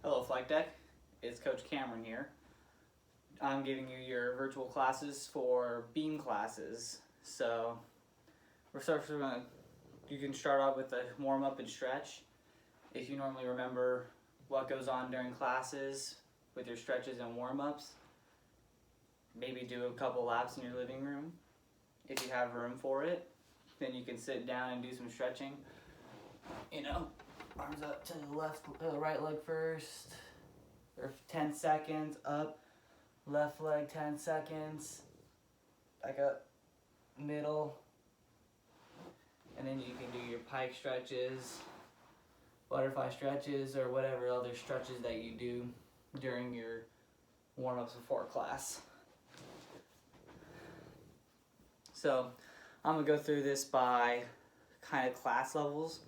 Hello Flight Deck, it's Coach Kameron here. I'm giving you your virtual classes for beam classes. So you can start out with a warm up and stretch. If you normally remember what goes on during classes with your stretches and warm ups, maybe do a couple laps in your living room. If you have room for it, then you can sit down and do some stretching. Arms up to the right leg first, or 10 seconds, up, left leg 10 seconds, back up, middle, and then you can do your pike stretches, butterfly stretches, or whatever other stretches that you do during your warm-ups before class. So I'm going to go through this by kind of class levels.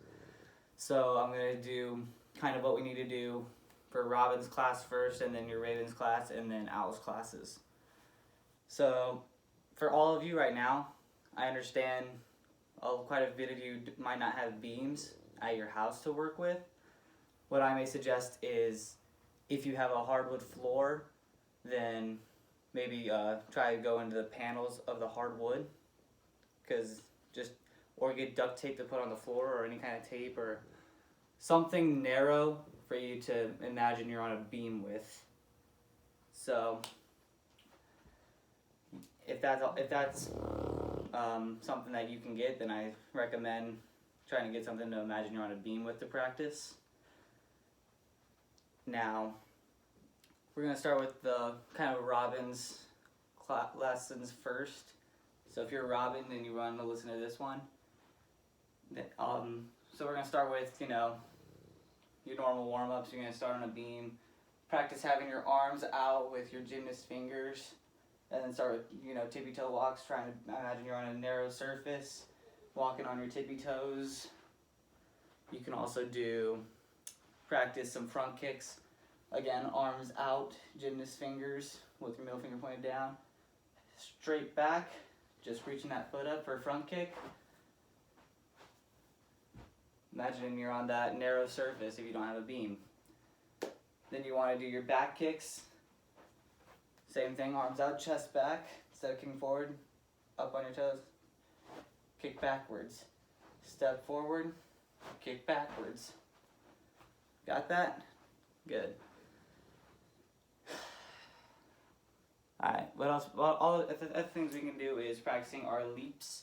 So I'm going to do kind of what we need to do for Robin's class first, and then your Raven's class, and then Owl's classes. So for all of you right now, I understand quite a bit of you might not have beams at your house to work with. What I may suggest is if you have a hardwood floor, then maybe try to go into the panels of the hardwood, or get duct tape to put on the floor, or any kind of tape, or something narrow for you to imagine you're on a beam with. So if that's something that you can get, then I recommend trying to get something to imagine you're on a beam with to practice. Now we're going to start with the kind of Robin's lessons first. So if you're Robin, then you want to listen to this one. So we're going to start with, your normal warm-ups. You're going to start on a beam. Practice having your arms out with your gymnast fingers. And then start with, tippy-toe walks, trying to imagine you're on a narrow surface, walking on your tippy toes. You can also practice some front kicks. Again, arms out, gymnast fingers with your middle finger pointed down. Straight back, just reaching that foot up for a front kick. Imagine you're on that narrow surface if you don't have a beam. Then you want to do your back kicks. Same thing, arms out, chest back. Instead of kicking forward, up on your toes. Kick backwards. Step forward, kick backwards. Got that? Good. Alright, what else? Well, all the other things we can do is practicing our leaps.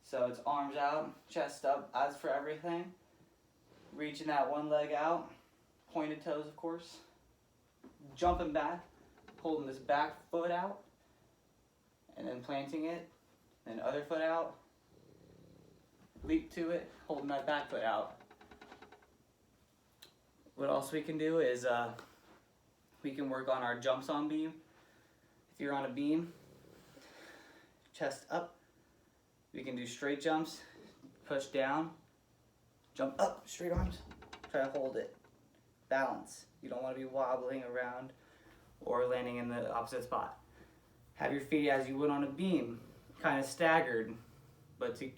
So it's arms out, chest up, as for everything. Reaching that one leg out, pointed toes of course. Jumping back, holding this back foot out, and then planting it, then other foot out. Leap to it, holding that back foot out. What else we can do is we can work on our jumps on beam. If you're on a beam, chest up. We can do straight jumps, push down, jump up, straight arms, try to hold it. Balance. You don't want to be wobbling around or landing in the opposite spot. Have your feet as you would on a beam, kind of staggered,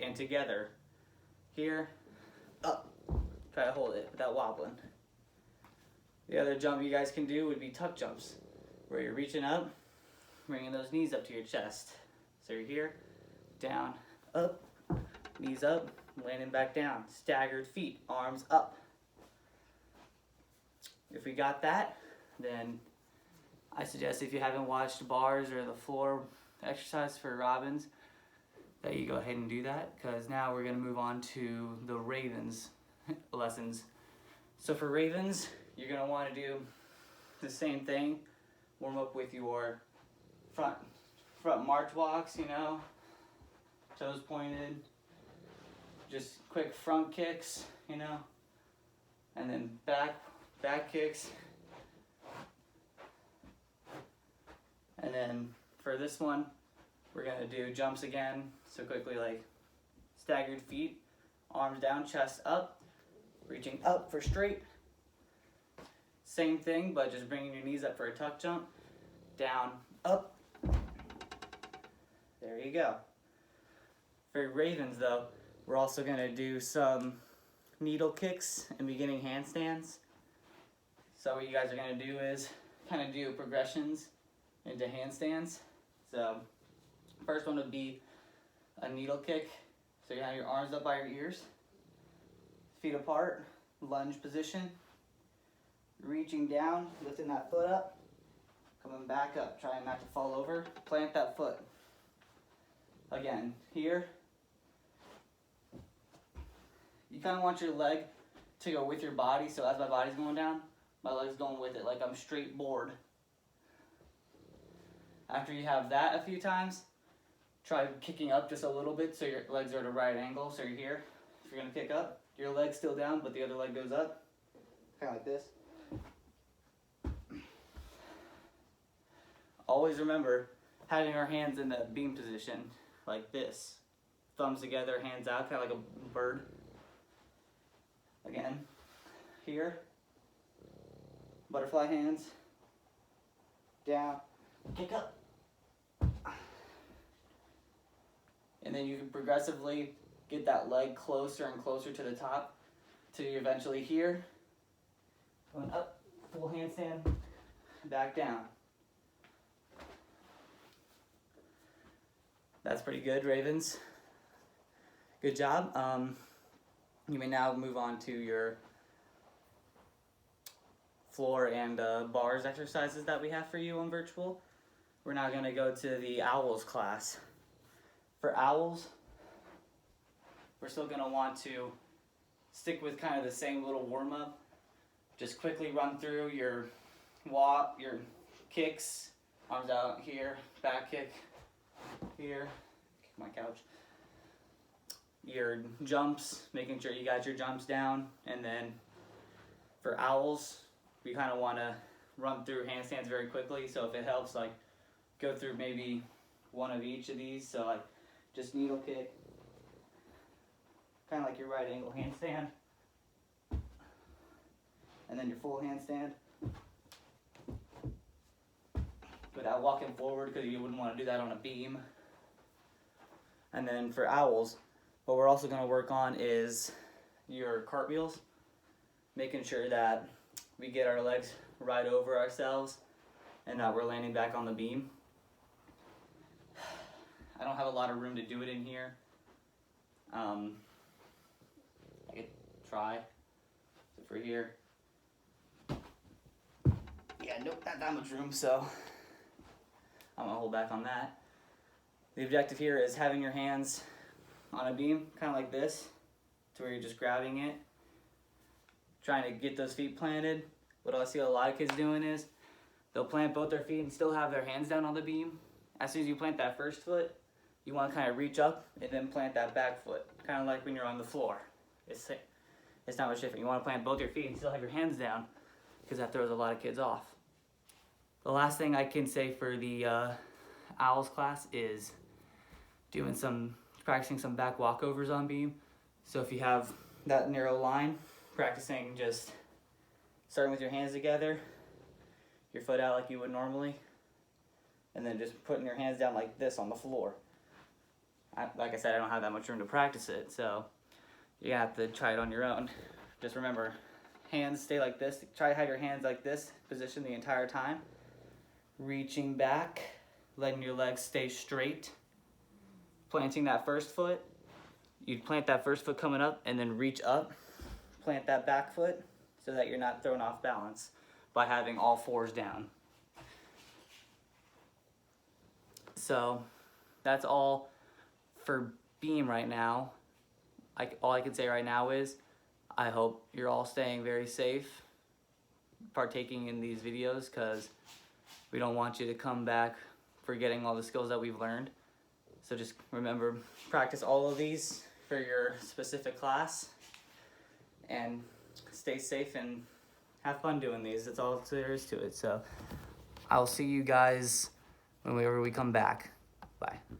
and together. Here, up, try to hold it without wobbling. The other jump you guys can do would be tuck jumps, where you're reaching up, bringing those knees up to your chest. So you're here, down, up, knees up, landing back down. Staggered feet, arms up. If we got that, then I suggest if you haven't watched bars or the floor exercise for Robins, that you go ahead and do that, because now we're going to move on to the Ravens lessons. So for Ravens, you're going to want to do the same thing. Warm up with your front march walks, toes pointed, just quick front kicks, and then back kicks. And then for this one, we're gonna do jumps again. So quickly, like staggered feet, arms down, chest up, reaching up for straight. Same thing, but just bringing your knees up for a tuck jump, down, up. There you go. For Ravens though, we're also gonna do some needle kicks and beginning handstands. So what you guys are gonna do is kind of do progressions into handstands. So first one would be a needle kick. So you have your arms up by your ears, feet apart, lunge position, reaching down, lifting that foot up, coming back up, trying not to fall over, plant that foot. Again, here, you kind of want your leg to go with your body, so as my body's going down, my leg's going with it, like I'm straight board. After you have that a few times, try kicking up just a little bit so your legs are at a right angle, so you're here. If you're gonna kick up, your leg's still down, but the other leg goes up, kind of like this. Always remember having our hands in the beam position, like this. Thumbs together, hands out, kind of like a bird. Again, here, butterfly hands, down, kick up. And then you can progressively get that leg closer and closer to the top till you're eventually here. Going up, full handstand, back down. That's pretty good, Ravens. Good job. You may now move on to your floor and bars exercises that we have for you on virtual. We're now going to go to the owls class. For owls, we're still going to want to stick with kind of the same little warm-up. Just quickly run through your walk, your kicks, arms out here, back kick here, kick my couch. Your jumps, making sure you got your jumps down, and then for owls, we kind of want to run through handstands very quickly. So if it helps, like go through maybe one of each of these. So like just needle kick, kind of like your right angle handstand, and then your full handstand without walking forward, because you wouldn't want to do that on a beam. And then for owls, what we're also going to work on is your cartwheels, making sure that we get our legs right over ourselves and that we're landing back on the beam. I don't have a lot of room to do it in here. I could try. So for here, yeah, nope, not that much room, so I'm gonna hold back on that. The objective here is having your hands on a beam, kind of like this, to where you're just grabbing it, trying to get those feet planted. What I see a lot of kids doing is they'll plant both their feet and still have their hands down on the beam. As soon as you plant that first foot, you want to kind of reach up and then plant that back foot, kind of like when you're on the floor. It's not much different. You want to plant both your feet and still have your hands down, because that throws a lot of kids off. The last thing I can say for the owls class is practicing some back walkovers on beam. So if you have that narrow line, practicing just starting with your hands together, your foot out like you would normally, and then just putting your hands down like this on the floor. Like I said, I don't have that much room to practice it, so you have to try it on your own. Just remember, hands stay like this. Try to have your hands like this position the entire time. Reaching back, letting your legs stay straight. Planting that first foot. You'd plant that first foot coming up and then reach up. Plant that back foot so that you're not thrown off balance by having all fours down. So that's all for beam right now. All I can say right now is I hope you're all staying very safe partaking in these videos, because we don't want you to come back forgetting all the skills that we've learned. So just remember, practice all of these for your specific class, and stay safe and have fun doing these. That's all there is to it. So I'll see you guys whenever we come back. Bye.